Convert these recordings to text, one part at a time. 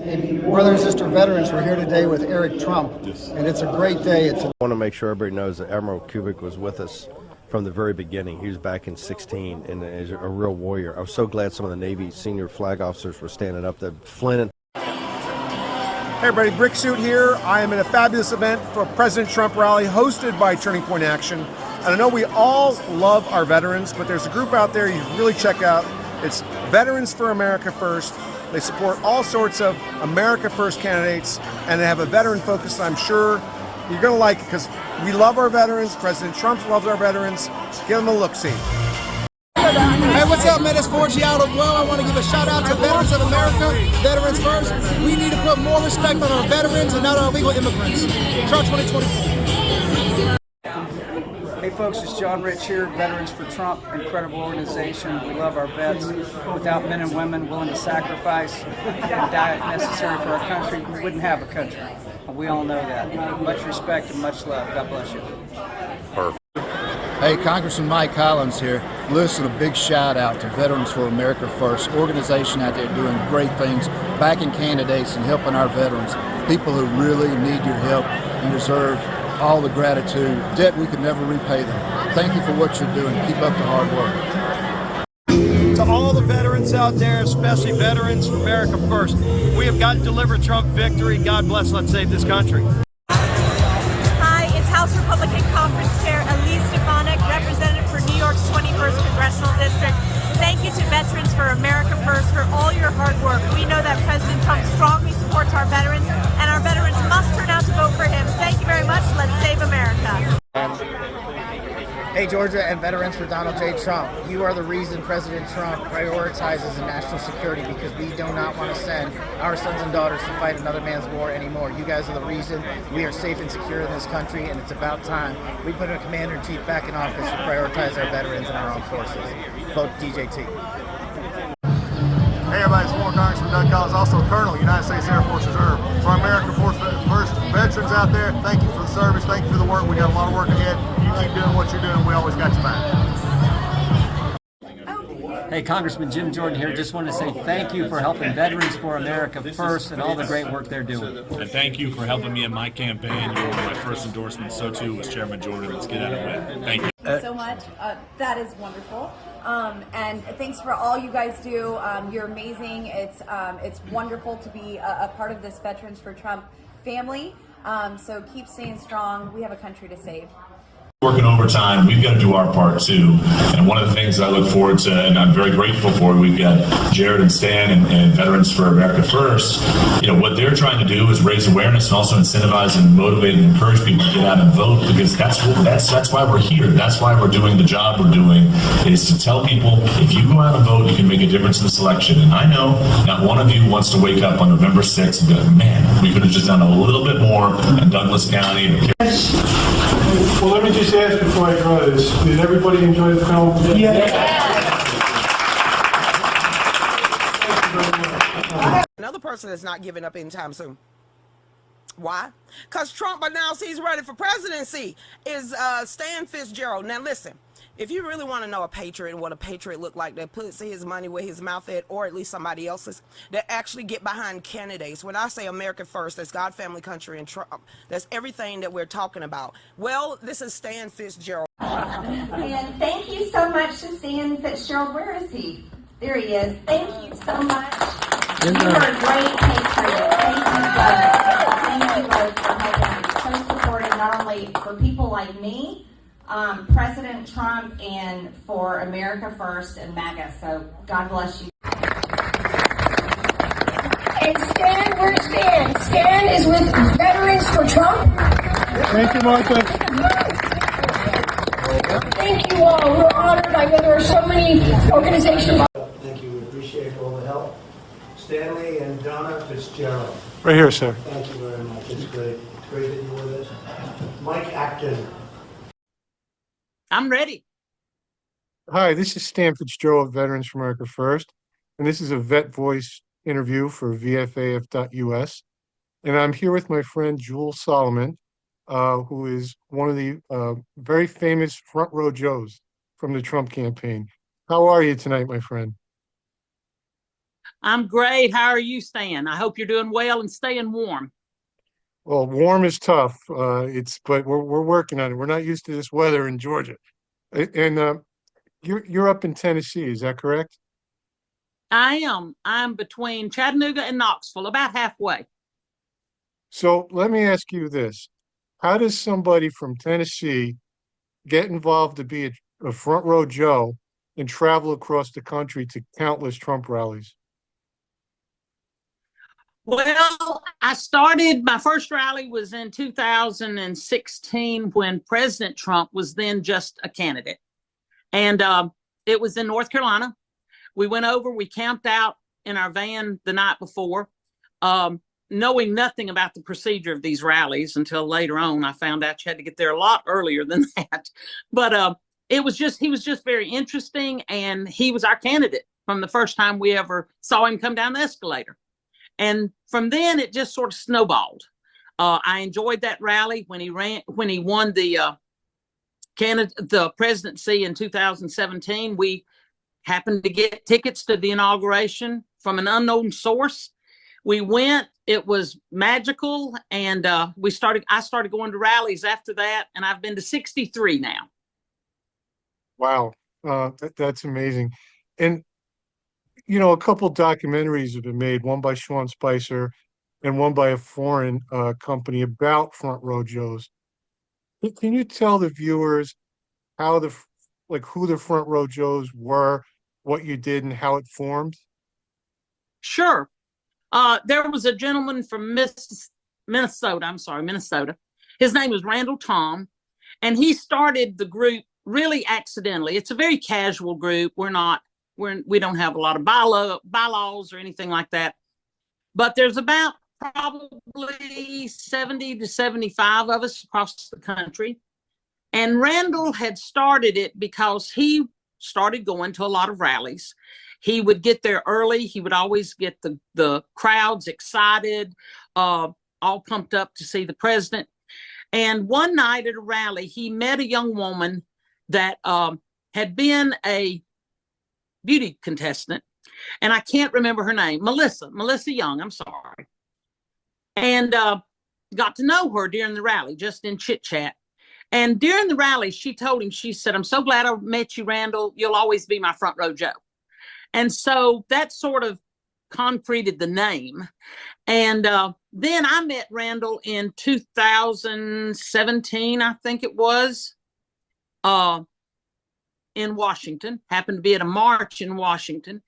Brother and sister veterans, we're here today with Eric Trump, and it's a great day. I want to make sure everybody knows that Admiral Kubik was with us from the very beginning. He was back in '16 and is a real warrior. I was so glad some of the Navy senior flag officers were standing up. That Flynn. Hey everybody, Brick Suit here. I am at a fabulous event for President Trump rally hosted by Turning Point Action. And I know we all love our veterans, but there's a group out there you really check out. It's Veterans for America First. They support all sorts of America First candidates, and they have a veteran focus that I'm sure you're going to like because we love our veterans. President Trump loves our veterans. Give them a look-see. Hey, what's up, man? It's Fitzgerald. Well, I want to give a shout out to Veterans of America, Veterans First. We need to put more respect on our veterans and not our illegal immigrants. Trump 2024. Hey folks, it's John Rich here, Veterans for Trump, incredible organization. We love our vets. Without men and women willing to sacrifice and die if necessary for our country, we wouldn't have a country. And we all know that. Much respect and much love. God bless you. Perfect. Hey, Congressman Mike Collins here. Listen, a big shout out to Veterans for America First, organization out there doing great things, backing candidates and helping our veterans, people who really need your help and deserve all the gratitude. Debt we could never repay them. Thank you for what you're doing. Keep up the hard work. To all the veterans out there, especially Veterans for America First, we have got to deliver Trump victory. God bless, let's save this country. Hi, it's House Republican Conference Chair Elise Stefanik, representative for New York's 21st Congressional District. Thank you to Veterans for America First for all your hard work. We know that President Trump strongly supports our veterans, and our veterans must turn out to vote for him. Thank you very much. Let's save America. Hey, Georgia and Veterans for Donald J. Trump. You are the reason President Trump prioritizes national security because we do not want to send our sons and daughters to fight another man's war anymore. You guys are the reason we are safe and secure in this country, and it's about time we put a commander-in-chief back in office to prioritize our veterans and our armed forces. Vote DJT. Hey everybody, it's former Congressman Doug Collins, also Colonel, United States Air Force Reserve. For our America First veterans out there, thank you for the service, thank you for the work. We got a lot of work ahead. You keep doing what you're doing, we always got your back. Hey, Congressman Jim Jordan here. Just want to say thank you for helping Veterans for America First and all the great work they're doing. And thank you for helping me in my campaign. You were my first endorsement. So too was Chairman Jordan. Let's get out of it. Thank you. So much. That is wonderful. And thanks for all you guys do. You're amazing. It's wonderful to be a part of this Veterans for Trump family. So keep staying strong. We have a country to save. Working overtime, we've got to do our part too. And one of the things I look forward to, and I'm very grateful for, we've got Jared and Stan and Veterans for America First. You know, what they're trying to do is raise awareness and also incentivize and motivate and encourage people to get out and vote, because that's why we're here. That's why we're doing the job we're doing, is to tell people if you go out and vote, you can make a difference in the selection. And I know not one of you wants to wake up on November 6th and go, man, we could have just done a little bit more in Douglas County. Well, let me just ask before I draw this. Did everybody enjoy the film? Another person that's not giving up anytime soon. Why? Because Trump announced he's running for presidency is Stan Fitzgerald. Now listen, if you really want to know a patriot and what a patriot look like that puts his money where his mouth at, or at least somebody else's, that actually get behind candidates. When I say America First, that's God, family, country, and Trump. That's everything that we're talking about. Well, this is Stan Fitzgerald. And thank you so much to Stan Fitzgerald. Where is he? There he is. Thank you so much. You are a great patriot. Thank you both for helping so supportive not only for people like me, President Trump, and for America First and MAGA. So God bless you. And Stan, where's Stan? Stan is with Veterans for Trump. Thank you, Martha. Thank you all. We're honored. I know there are so many organizations. Thank you. We appreciate all the help. Stanley and Donna Fitzgerald. Right here, sir. Thank you very much. It's great. It's great that you're with us. Mike Acton. I'm ready. Hi, this is Stan Fitzgerald, Veterans for America First, and this is a Vet Voice interview for VFAF.us. And I'm here with my friend Jules Solomon, who is one of the very famous front row Joes from the Trump campaign. How are you tonight, my friend? I'm great. How are you, Stan? I hope you're doing well and staying warm. Well, warm is tough. But we're working on it. We're not used to this weather in Georgia. And you're up in Tennessee, is that correct? I am. I'm between Chattanooga and Knoxville, about halfway. So let me ask you this. How does somebody from Tennessee get involved to be a front row Joe and travel across the country to countless Trump rallies? Well, my first rally was in 2016 when President Trump was then just a candidate. And it was in North Carolina. We went over, we camped out in our van the night before, knowing nothing about the procedure of these rallies until later on. I found out you had to get there a lot earlier than that. But he was just very interesting, and he was our candidate from the first time we ever saw him come down the escalator. And from then it just sort of snowballed. I enjoyed that rally when he won the presidency in 2017. We happened to get tickets to the inauguration from an unknown source. We went, it was magical. And I started going to rallies after that, and I've been to 63 now. Wow. That's amazing. And a couple documentaries have been made, one by Sean Spicer and one by a foreign company about front row Joes. Can you tell the viewers who the front row Joes were, what you did, and how it formed? Sure. There was a gentleman from Minnesota. His name was Randall Tom, and he started the group really accidentally. It's a very casual group. We don't have a lot of bylaws or anything like that. But there's about probably 70 to 75 of us across the country. And Randall had started it because he started going to a lot of rallies. He would get there early. He would always get the crowds excited, all pumped up to see the president. And one night at a rally, he met a young woman that had been a beauty contestant, and I can't remember her name. Melissa Young, I'm sorry. And got to know her during the rally, just in chit chat. And during the rally, she told him, she said, "I'm so glad I met you, Randall. You'll always be my front row Joe." And so that sort of concreted the name. And then I met Randall in 2017, I think it was, in Washington. Happened to be at a march in Washington.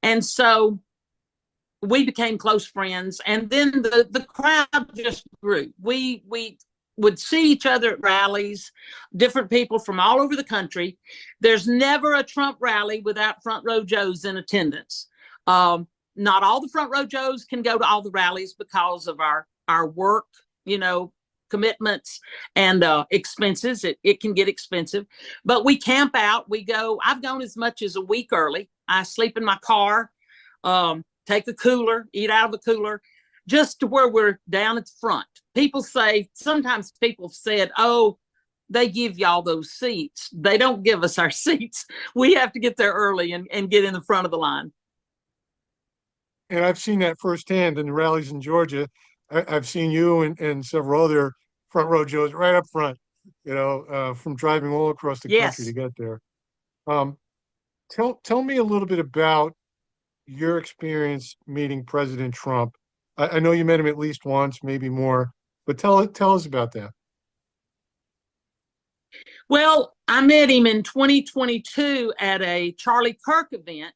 And so we became close friends. And then the crowd just grew. We would see each other at rallies, different people from all over the country. There's never a Trump rally without front row Joes in attendance. Not all the front row Joes can go to all the rallies because of our work, commitments and expenses. It can get expensive, but we camp out. I've gone as much as a week early. I sleep in my car, take a cooler, eat out of a cooler, just to where we're down at the front. Sometimes people said, "Oh, they give y'all those seats." They don't give us our seats. We have to get there early and get in the front of the line. And I've seen that firsthand in the rallies in Georgia. I've seen you and several other front row Joes right up front, from driving all across the country to get there. Tell me a little bit about your experience meeting President Trump. I know you met him at least once, maybe more, but tell us about that. Well, I met him in 2022 at a Charlie Kirk event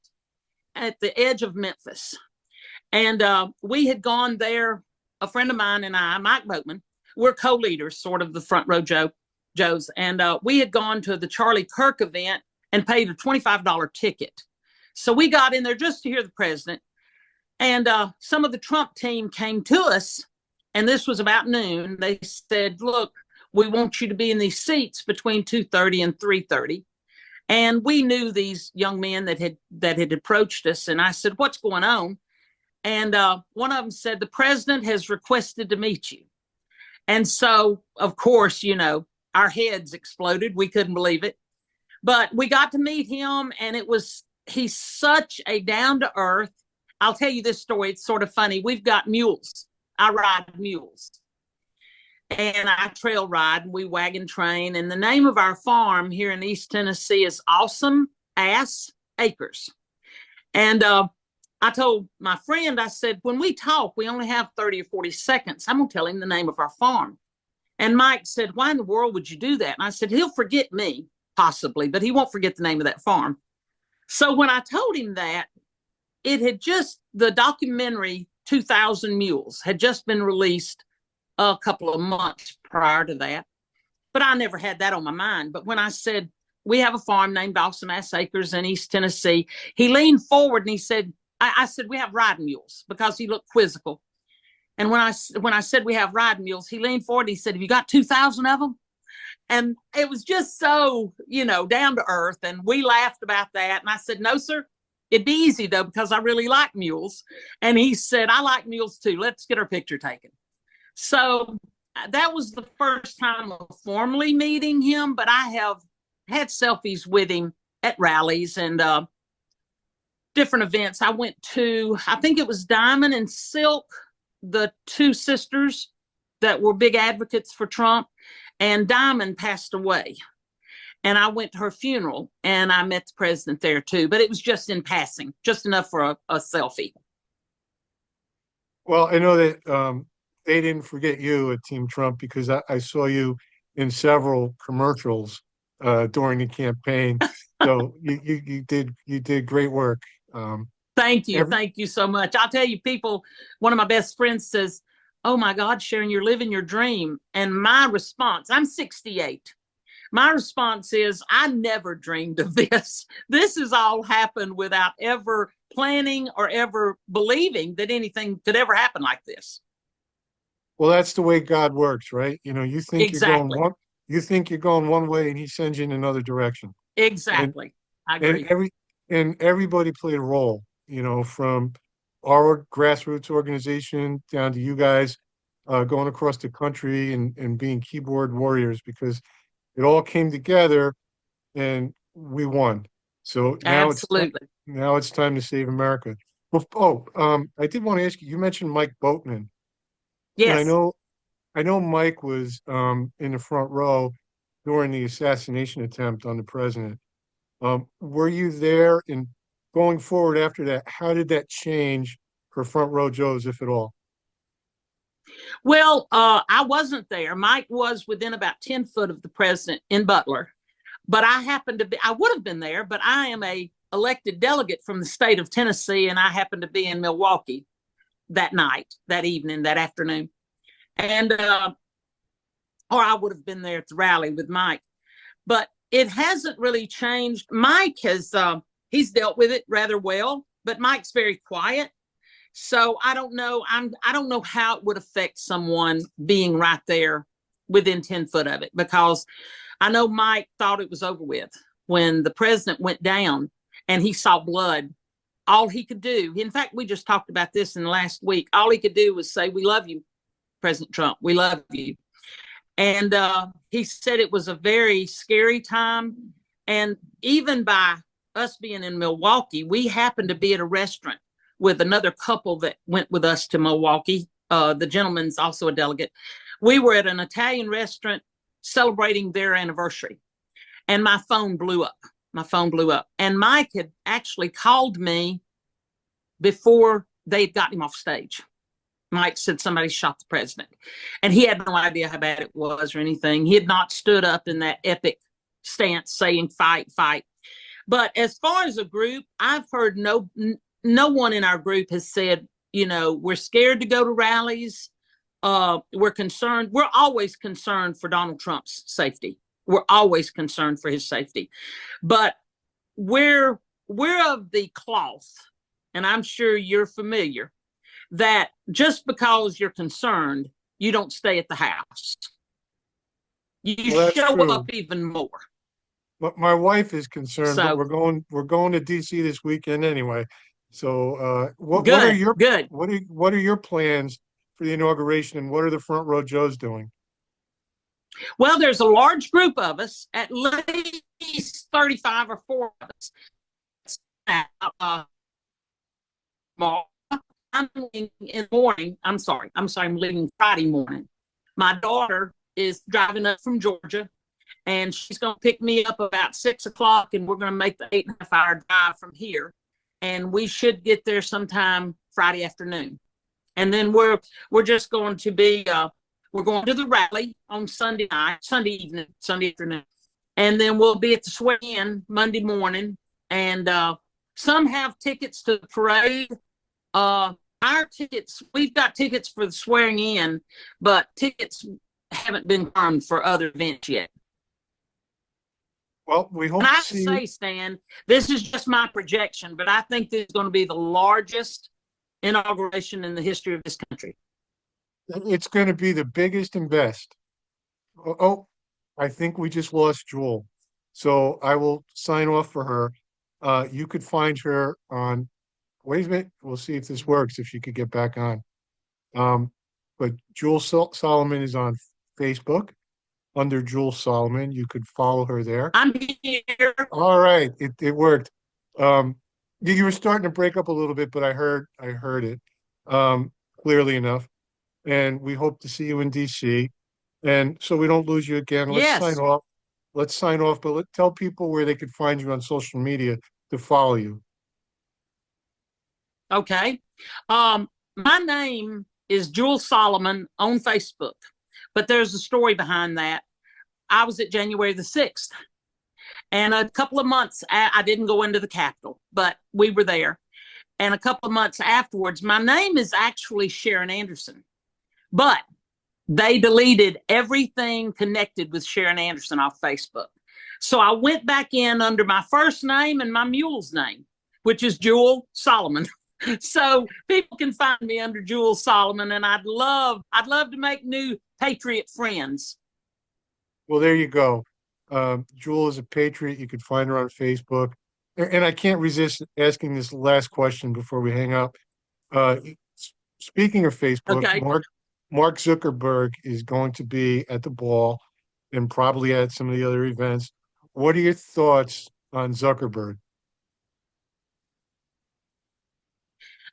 at the edge of Memphis. And we had gone there, a friend of mine and I, Mike Boatman, we're co-leaders, sort of the front row Joes. And we had gone to the Charlie Kirk event and paid a $25 ticket. So we got in there just to hear the president. And some of the Trump team came to us, and this was about noon. They said, "Look, we want you to be in these seats between 2:30 and 3:30. And we knew these young men that had approached us. And I said, "What's going on?" And one of them said, "The president has requested to meet you." And so, of course, our heads exploded. We couldn't believe it. But we got to meet him, and he's such a down-to-earth I'll tell you this story. It's sort of funny. We've got mules. I ride mules. And I trail ride, and we wagon train. And the name of our farm here in East Tennessee is Awesome Ass Acres. And I told my friend, I said, when we talk, we only have 30 or 40 seconds. I'm going to tell him the name of our farm. And Mike said, why in the world would you do that? And I said, he'll forget me, possibly, but he won't forget the name of that farm. So when I told him that, it had just, the documentary 2000 Mules had just been released a couple of months prior to that. But I never had that on my mind. But when I said, we have a farm named Awesome Ass Acres in East Tennessee, he leaned forward and he said, I said, we have riding mules, because he looked quizzical. And when I said we have riding mules, he leaned forward and he said, have you got 2,000 of them? And it was just so, down to earth. And we laughed about that. And I said, no, sir, it'd be easy, though, because I really like mules. And he said, I like mules, too. Let's get our picture taken. So that was the first time of formally meeting him. But I have had selfies with him at rallies and different events. I went to, I think it was Diamond and Silk, the two sisters that were big advocates for Trump, and Diamond passed away. And I went to her funeral and I met the president there too, but it was just in passing, just enough for a selfie. Well, I know that they didn't forget you at Team Trump, because I saw you in several commercials during the campaign. So you did great work. Thank you so much. I'll tell you, people, one of my best friends says, oh my God, Sharon, you're living your dream. And my response, I'm 68. My response is, I never dreamed of this. This has all happened without ever planning or ever believing that anything could ever happen like this. Well, that's the way God works, right? You think Exactly. you're going one way, and he sends you in another direction. Exactly. I agree. And everybody played a role, from our grassroots organization down to you guys going across the country and being keyboard warriors, because it all came together and we won. So now it's time to save America. Well, I did want to ask you, you mentioned Mike Boatman. Yes. And I know Mike was in the front row during the assassination attempt on the president. Were you there? And going forward after that, how did that change for Front Row Joes, if at all? Well, I wasn't there. Mike was within about 10 foot of the president in Butler, but I would have been there, but I am a elected delegate from the state of Tennessee, and I happened to be in Milwaukee that night, that evening, that afternoon. And, or I would have been there at the rally with Mike, but it hasn't really changed. Mike has, he's dealt with it rather well, but Mike's very quiet. So I don't know. I don't know how it would affect someone being right there within 10 foot of it, because I know Mike thought it was over with when the president went down and he saw blood. All he could do, in fact, we just talked about this in the last week, all he could do was say, we love you, President Trump. We love you. And he said it was a very scary time. And even by us being in Milwaukee, we happened to be at a restaurant with another couple that went with us to Milwaukee. The gentleman's also a delegate. We were at an Italian restaurant celebrating their anniversary. And my phone blew up. And Mike had actually called me before they'd gotten him off stage. Mike said somebody shot the president. And he had no idea how bad it was or anything. He had not stood up in that epic stance saying, fight, fight. But as far as a group, I've heard no one in our group has said, we're scared to go to rallies. We're concerned. We're always concerned for Donald Trump's safety. We're always concerned for his safety. But we're of the cloth, and I'm sure you're familiar, that just because you're concerned, you don't stay at the house. You show up even more. But my wife is concerned, but we're going to DC this weekend anyway. So what are your plans for the inauguration, and what are the Front Row Joes doing? Well, there's a large group of us, at least 35 or 40 of us. I'm leaving in the morning. I'm sorry, I'm leaving Friday morning. My daughter is driving up from Georgia, and she's going to pick me up about 6 o'clock, and we're going to make the 8.5-hour drive from here. And we should get there sometime Friday afternoon. And then we're just going to be, we're going to the rally on Sunday afternoon. And then we'll be at the swearing-in Monday morning. And some have tickets to the parade. Our tickets, we've got tickets for the swearing in, but tickets haven't been confirmed for other events yet. Well, we hope And I to see say, Stan, this is just my projection, but I think this is going to be the largest inauguration in the history of this country. it's going to be the biggest and best. Oh, I think we just lost Jewel. So I will sign off for her. You could find her on, wait a minute, we'll see if this works, if she could get back on. But Jewel Solomon is on Facebook under Jewel Solomon. You could follow her there. I'm here. All right, it worked. You were starting to break up a little bit, but I heard it clearly enough. And we hope to see you in DC. And so we don't lose you again. Let's Yes. sign off. Let's sign off, but tell people where they could find you on social media to follow you. Okay. My name is Jewel Solomon on Facebook, but there's a story behind that. I was at January the 6th, and a couple of months, I didn't go into the Capitol, but we were there. And a couple of months afterwards, my name is actually Sharon Anderson, but they deleted everything connected with Sharon Anderson off Facebook. So I went back in under my first name and my mule's name, which is Jewel Solomon. So people can find me under Jewel Solomon, and I'd love to make new patriot friends. Well, there you go. Jewel is a patriot. You can find her on Facebook. And I can't resist asking this last question before we hang up. Speaking of Facebook, Okay. Mark Zuckerberg is going to be at the ball and probably at some of the other events. What are your thoughts on Zuckerberg?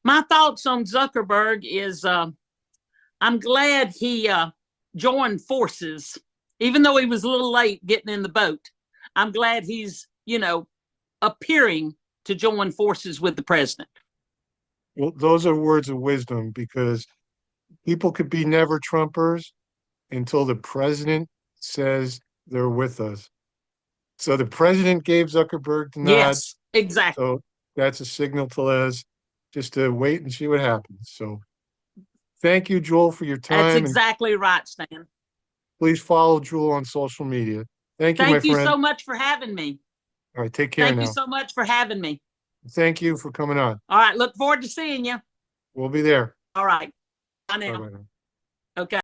My thoughts on Zuckerberg is I'm glad he joined forces, even though he was a little late getting in the boat. I'm glad he's, appearing to join forces with the president. Well, those are words of wisdom, because people could be never Trumpers until the president says they're with us. So the president gave Zuckerberg the nod. Yes, exactly. So that's a signal to us just to wait and see what happens. So thank you, Jewel, for your time. That's exactly right, Stan. Please follow Jewel on social media. Thank you, my friend. Thank you so much for having me. All right, take care now. Thank you so much for having me. Thank you for coming on. All right, look forward to seeing you. We'll be there. All right. Bye now. Bye-bye now. Okay.